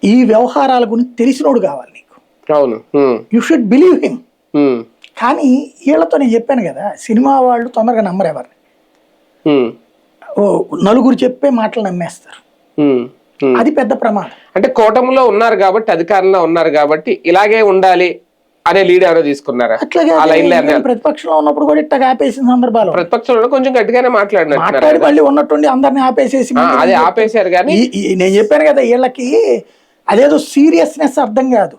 ఈ వ్యవహారాల గురించి తెలిసినోడు కావాలి నీకు. అవును. You should believe him. కానీ వీళ్ళతో నేను చెప్పాను కదా, సినిమా వాళ్ళు తొందరగా నమ్మరు ఎవరిని. ఓ నలుగురు చెప్పే మాటలు నమ్మేస్తారు. అది పెద్ద ప్రమాదం. అంటే కూటమిలో ఉన్నారు కాబట్టి, అధికారంలో ఉన్నారు కాబట్టి ఇలాగే ఉండాలి అనే లీడ్ ఎవరో తీసుకున్నారా? అట్లాగే ప్రతిపక్షంలో ఉన్నప్పుడు కూడా ఇట్లా ఆపేసిన సందర్భాలు, ప్రతిపక్షంలో కొంచెం గట్టిగానే మాట్లాడి మళ్ళీ ఉన్నట్టుండి అందరిని ఆపేసేసి అది ఆపేశారు. కానీ నేను చెప్పాను కదా, వీళ్ళకి అదేదో సీరియస్నెస్ అర్థం కాదు.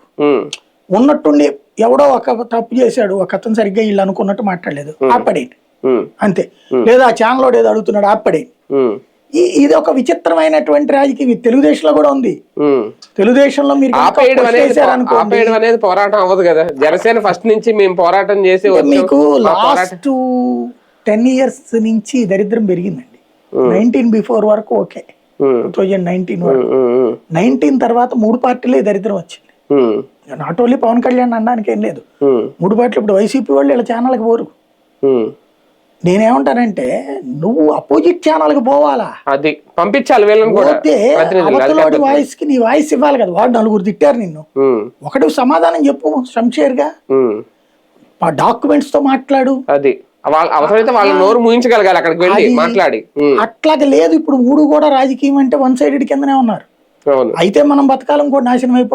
ఉన్నట్టుండి ఎవడో ఒక తప్పు చేశాడు, ఒక అతను సరిగ్గా వీళ్ళు అనుకున్నట్టు మాట్లాడలేదు, ఆపడేది అంతే. లేదా ఆ ఛానల్ ఏదో అడుగుతున్నాడు, ఆపడేది. ఇది ఒక విచిత్రమైనటువంటి రాజకీయం. తెలుగుదేశంలో కూడా ఉంది. తెలుగుదేశంలో మీరు ఆపేయడం అనేది పోరాటం అవ్వదు కదా. జనసేన ఫస్ట్ నుంచి మేము పోరాటం చేసి మీకు లాస్ట్ 10 years నుంచి దరిద్రం పెరిగిందండి. 19 before వరకు ఓకే, 2019 వరకు. 19 తర్వాత 3 పార్టీలే దరిద్రం వచ్చింది. నాట్ ఓన్లీ పవన్ కళ్యాణ్ అనడానికి ఏం లేదు, 3 పార్టీలు. ఇప్పుడు వైసీపీ వాళ్ళు ఇలా ఛానల్కి పోరు. నేనేమంటానంటే నువ్వు అపోజిట్ ఛానల్ కి పోవాలా, అది పంపించాలి. అవతలోడి వాయిస్ కి నీ వాయిస్ ఇవ్వాలి కదా. వాడు నలుగురు తిట్టారు నిన్ను, ఒకటి సమాధానం చెప్పు శంషేర్ గా, డాక్యుమెంట్స్ తో మాట్లాడు. అది అవసరమైతే వాళ్ళ నోరు మూయించగలగాలి అక్కడికి వెళ్ళి మాట్లాడి. అట్లాగే లేదు ఇప్పుడు 3 కూడా రాజకీయం అంటే 1 sided కిందనే ఉన్నారు. అయితే మనం బతకాలం కూడా నాశనం అయిపో